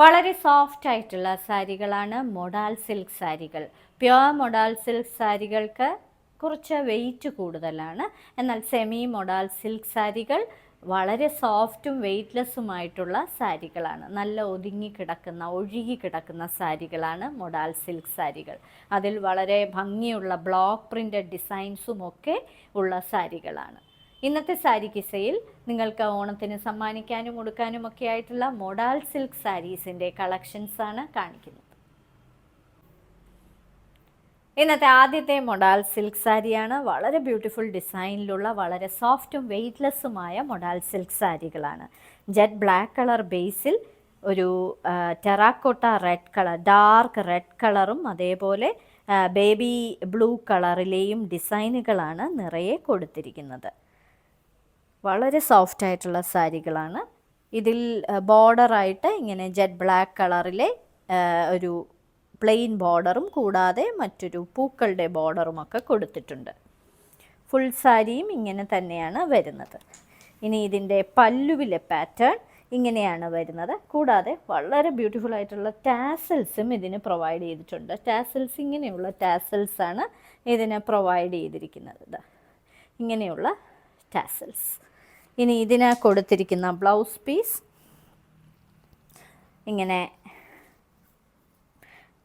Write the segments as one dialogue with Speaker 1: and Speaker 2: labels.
Speaker 1: വളരെ സോഫ്റ്റ് ആയിട്ടുള്ള സാരികളാണ് modal silk സാരികൾ. പ്യുവർ മൊഡാൽ സിൽക്ക് സാരികൾക്ക് കുറച്ച് വെയിറ്റ് കൂടുതലാണ്. എന്നാൽ സെമി മൊഡാൽ സിൽക്ക് സാരികൾ വളരെ സോഫ്റ്റും വെയ്റ്റ്ലെസ്സുമായിട്ടുള്ള സാരികളാണ്. നല്ല ഒതുങ്ങി കിടക്കുന്ന, ഒഴുകി കിടക്കുന്ന സാരികളാണ് മൊഡാൽ സിൽക്ക് സാരികൾ. അതിൽ വളരെ ഭംഗിയുള്ള ബ്ലോക്ക് പ്രിൻ്റഡ് ഡിസൈൻസും ഒക്കെ ഉള്ള സാരികളാണ്. ഇന്നത്തെ സാരി കിസയിൽ നിങ്ങൾക്ക് ഓണത്തിന് സമ്മാനിക്കാനും ഉടുക്കാനും ഒക്കെ ആയിട്ടുള്ള മൊഡാൽ സിൽക്ക് സാരീസിൻ്റെ കളക്ഷൻസാണ് കാണിക്കുന്നത്. ഇന്നത്തെ ആദ്യത്തെ മൊഡാൽ സിൽക്ക് സാരിയാണ്. വളരെ ബ്യൂട്ടിഫുൾ ഡിസൈനിലുള്ള വളരെ സോഫ്റ്റും വെയ്റ്റ്ലെസ്സുമായ മൊഡാൽ സിൽക്ക് സാരികളാണ്. ജെറ്റ് ബ്ലാക്ക് കളർ ബേസിൽ ഒരു terracotta red colour, dark red കളറും അതേപോലെ ബേബി ബ്ലൂ കളറിലെയും ഡിസൈനുകളാണ് നിറയെ കൊടുത്തിരിക്കുന്നത്. വളരെ സോഫ്റ്റ് ആയിട്ടുള്ള സാരികളാണ്. ഇതിൽ ബോർഡറായിട്ട് ഇങ്ങനെ ജെറ്റ് ബ്ലാക്ക് കളറിലെ ഒരു പ്ലെയിൻ ബോർഡറും കൂടാതെ മറ്റൊരു പൂക്കളുടെ ബോർഡറുമൊക്കെ കൊടുത്തിട്ടുണ്ട്. ഫുൾ സാരിയും ഇങ്ങനെ തന്നെയാണ് വരുന്നത്. ഇനി ഇതിൻ്റെ പല്ലുവിലെ പാറ്റേൺ ഇങ്ങനെയാണ് വരുന്നത്. കൂടാതെ വളരെ ബ്യൂട്ടിഫുൾ ആയിട്ടുള്ള ടാസൽസും ഇതിന് പ്രൊവൈഡ് ചെയ്തിട്ടുണ്ട്. ടാസൽസ്, ഇങ്ങനെയുള്ള ടാസൽസാണ് ഇതിന് പ്രൊവൈഡ് ചെയ്തിരിക്കുന്നത്. ഇങ്ങനെയുള്ള ടാസൽസ്. ഇനി ഇതിന് കൊടുത്തിരിക്കുന്ന ബ്ലൗസ് പീസ് ഇങ്ങനെ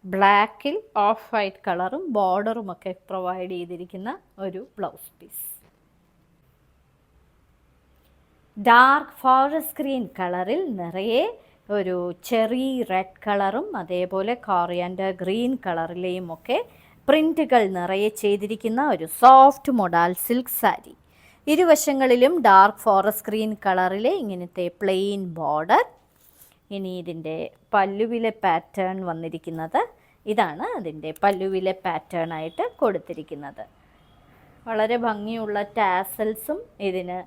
Speaker 1: ബ്ലാക്കിൽ ഓഫ് വൈറ്റ് കളറും ബോർഡറും ഒക്കെ പ്രൊവൈഡ് ചെയ്തിരിക്കുന്ന ഒരു blouse piece. Dark forest green കളറിൽ നിറയെ ഒരു ചെറി റെഡ് കളറും അതേപോലെ കോറിയാൻഡർ ഗ്രീൻ കളറിലെയും ഒക്കെ പ്രിൻറ്റുകൾ നിറയെ ചെയ്തിരിക്കുന്ന ഒരു സോഫ്റ്റ് മൊഡാൽ സിൽക്ക് സാരി. ഇരുവശങ്ങളിലും ഡാർക്ക് ഫോറസ്റ്റ് ഗ്രീൻ കളറിലെ ഇങ്ങനത്തെ പ്ലെയിൻ ബോർഡർ. ഇനി ഇതിൻ്റെ പല്ലുവിലെ പാറ്റേൺ വന്നിരിക്കുന്നത് ഇതാണ്. അതിൻ്റെ പല്ലുവിലെ പാറ്റേൺ ആയിട്ട് കൊടുത്തിരിക്കുന്നത് വളരെ ഭംഗിയുള്ള ടാസൽസും ഇതിന്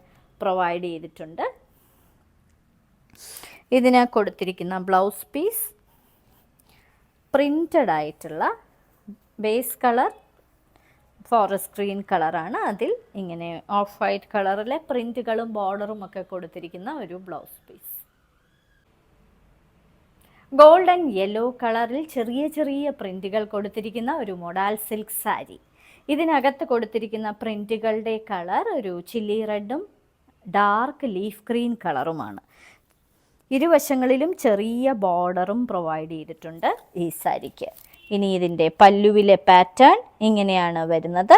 Speaker 1: പ്രൊവൈഡ് ചെയ്തിട്ടുണ്ട്. ഇതിന് കൊടുത്തിരിക്കുന്ന ബ്ലൗസ് പീസ് പ്രിൻറ്റഡ് ആയിട്ടുള്ള ബേസ് കളർ ഫോറസ്റ്റ് ഗ്രീൻ കളറാണ്. അതിൽ ഇങ്ങനെ ഓഫ് വൈറ്റ് കളറിലെ പ്രിൻറ്റുകളും ബോർഡറും ഒക്കെ കൊടുത്തിരിക്കുന്ന ഒരു ബ്ലൗസ് പീസ്. ഗോൾഡൻ യെല്ലോ കളറിൽ ചെറിയ ചെറിയ പ്രിൻറ്റുകൾ കൊടുത്തിരിക്കുന്ന ഒരു മൊഡാൽ സിൽക്ക് സാരി. ഇതിനകത്ത് കൊടുത്തിരിക്കുന്ന പ്രിൻറ്റുകളുടെ കളർ ഒരു ചില്ലി റെഡും ഡാർക്ക് ലീഫ് ഗ്രീൻ കളറുമാണ്. ഇരുവശങ്ങളിലും ചെറിയ ബോർഡറും പ്രൊവൈഡ് ചെയ്തിട്ടുണ്ട് ഈ സാരിക്ക്. ഇനി ഇതിൻ്റെ പല്ലുവിലെ പാറ്റേൺ ഇങ്ങനെയാണ് വരുന്നത്.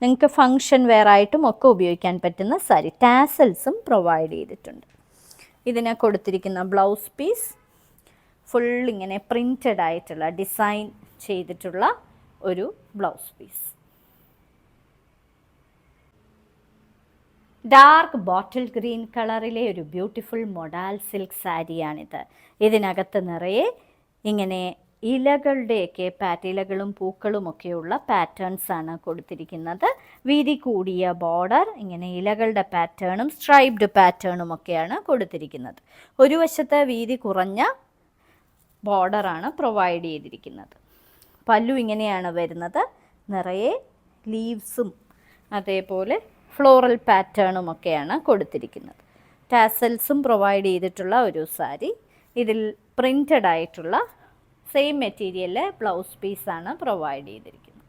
Speaker 1: നിങ്ങൾക്ക് ഫങ്ഷൻ വെയർ ആയിട്ടും ഒക്കെ ഉപയോഗിക്കാൻ പറ്റുന്ന സാരി. ടാസൽസും പ്രൊവൈഡ് ചെയ്തിട്ടുണ്ട്. ഇതിന് കൊടുത്തിരിക്കുന്ന ബ്ലൗസ് പീസ് ഫുൾ ഇങ്ങനെ പ്രിൻറ്റഡ് ആയിട്ടുള്ള ഡിസൈൻ ചെയ്തിട്ടുള്ള ഒരു blouse piece. Dark bottle green കളറിലെ ഒരു ബ്യൂട്ടിഫുൾ മൊഡാൽ സിൽക്ക് സാരിയാണിത്. ഇതിനകത്ത് നിറയെ ഇങ്ങനെ ഇലകളുടെയൊക്കെ ഇലകളും പൂക്കളുമൊക്കെയുള്ള പാറ്റേൺസാണ് കൊടുത്തിരിക്കുന്നത്. വീതി കൂടിയ ബോർഡർ, ഇങ്ങനെ ഇലകളുടെ പാറ്റേണും സ്ട്രൈപ്ഡ് പാറ്റേണും ഒക്കെയാണ് കൊടുത്തിരിക്കുന്നത്. ഒരു വശത്ത് വീതി കുറഞ്ഞ ബോർഡറാണ് പ്രൊവൈഡ് ചെയ്തിരിക്കുന്നത്. പല്ലു ഇങ്ങനെയാണ് വരുന്നത്. നിറയെ ലീവ്സും അതേപോലെ ഫ്ലോറൽ പാറ്റേണും ഒക്കെയാണ് കൊടുത്തിരിക്കുന്നത്. ടാസൽസും പ്രൊവൈഡ് ചെയ്തിട്ടുള്ള ഒരു സാരി. ഇതിൽ പ്രിൻറ്റഡ് ആയിട്ടുള്ള സെയിം മെറ്റീരിയലിലെ ബ്ലൗസ് പീസാണ് പ്രൊവൈഡ് ചെയ്തിരിക്കുന്നത്.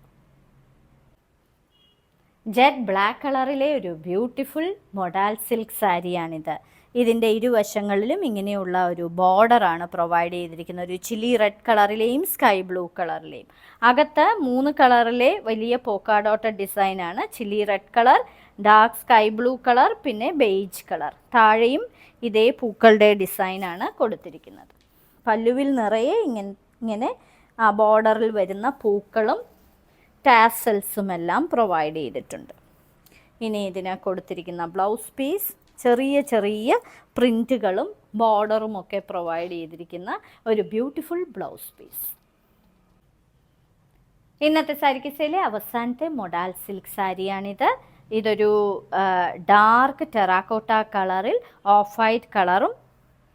Speaker 1: ജെറ്റ് ബ്ലാക്ക് കളറിലെ ഒരു ബ്യൂട്ടിഫുൾ മൊഡാൽ സിൽക്ക് സാരിയാണിത്. ഇതിൻ്റെ ഇരുവശങ്ങളിലും ഇങ്ങനെയുള്ള ഒരു ബോർഡറാണ് പ്രൊവൈഡ് ചെയ്തിരിക്കുന്നത്. ഒരു ചില്ലി റെഡ് കളറിലെയും സ്കൈ ബ്ലൂ കളറിലെയും. അകത്ത് 3 കളറിലെ വലിയ പോക്കാ ഡോട്ടഡ് ഡിസൈനാണ്. Chilli red colour, dark sky blue colour, പിന്നെ ബെയ്ജ് കളർ. താഴെയും ഇതേ പൂക്കളുടെ ഡിസൈനാണ് കൊടുത്തിരിക്കുന്നത്. പല്ലുവിൽ നിറയെ ഇങ്ങനെ ആ ബോർഡറിൽ വരുന്ന പൂക്കളും ടാസൽസും എല്ലാം പ്രൊവൈഡ് ചെയ്തിട്ടുണ്ട്. ഇനി ഇതിന് കൊടുത്തിരിക്കുന്ന ബ്ലൗസ് പീസ് ചെറിയ ചെറിയ പ്രിൻറ്റുകളും ബോർഡറും ഒക്കെ പ്രൊവൈഡ് ചെയ്തിരിക്കുന്ന ഒരു ബ്യൂട്ടിഫുൾ ബ്ലൗസ് പീസ്. ഇന്നത്തെ സാരി കിസയിലെ അവസാനത്തെ മൊഡാൽ സിൽക്ക് സാരിയാണിത്. ഇതൊരു ഡാർക്ക് ടെറാക്കോട്ട കളറിൽ ഓഫ് വൈറ്റ് കളറും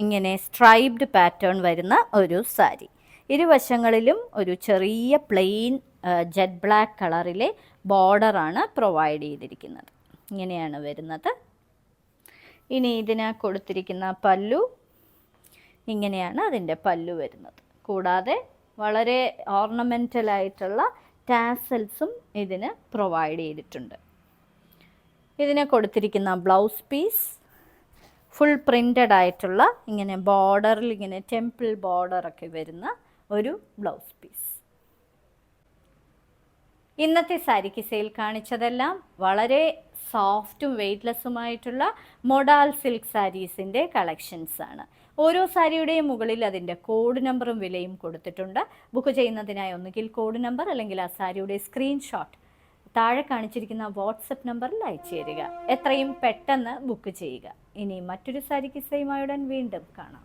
Speaker 1: ഇങ്ങനെ സ്ട്രൈപ്ഡ് പാറ്റേൺ വരുന്ന ഒരു സാരി. ഇരുവശങ്ങളിലും ഒരു ചെറിയ പ്ലെയിൻ ജെറ്റ് ബ്ലാക്ക് കളറിലെ ബോർഡറാണ് പ്രൊവൈഡ് ചെയ്തിരിക്കുന്നത്. ഇങ്ങനെയാണ് വരുന്നത്. ഇനി ഇതിന് കൊടുത്തിരിക്കുന്ന പല്ലു ഇങ്ങനെയാണ് അതിൻ്റെ പല്ലു വരുന്നത്. കൂടാതെ വളരെ ഓർണമെൻ്റലായിട്ടുള്ള ടാസൽസും ഇതിന് പ്രൊവൈഡ് ചെയ്തിട്ടുണ്ട്. ഇതിന് കൊടുത്തിരിക്കുന്ന ബ്ലൗസ് പീസ് ഫുൾ പ്രിൻ്റഡ് ആയിട്ടുള്ള ഇങ്ങനെ ബോർഡറിൽ ഇങ്ങനെ ടെമ്പിൾ ബോർഡറൊക്കെ വരുന്ന ഒരു ബ്ലൗസ് പീസ്. ഇന്നത്തെ സാരി കിസയിൽ കാണിച്ചതെല്ലാം വളരെ സോഫ്റ്റും വെയ്റ്റ്ലെസ്സുമായിട്ടുള്ള മൊഡാൽ സിൽക്ക് സാരീസിൻ്റെ കളക്ഷൻസാണ്. ഓരോ സാരിയുടെയും മുകളിൽ അതിൻ്റെ കോഡ് നമ്പറും വിലയും കൊടുത്തിട്ടുണ്ട്. ബുക്ക് ചെയ്യുന്നതിനായി ഒന്നുകിൽ കോഡ് നമ്പർ അല്ലെങ്കിൽ ആ സാരിയുടെ സ്ക്രീൻഷോട്ട് താഴെ കാണിച്ചിരിക്കുന്ന വാട്സപ്പ് നമ്പറിൽ അയച്ചു തരിക. എത്രയും പെട്ടെന്ന് ബുക്ക് ചെയ്യുക. ഇനി മറ്റൊരു സാരി കിസയുമായുടൻ വീണ്ടും കാണാം.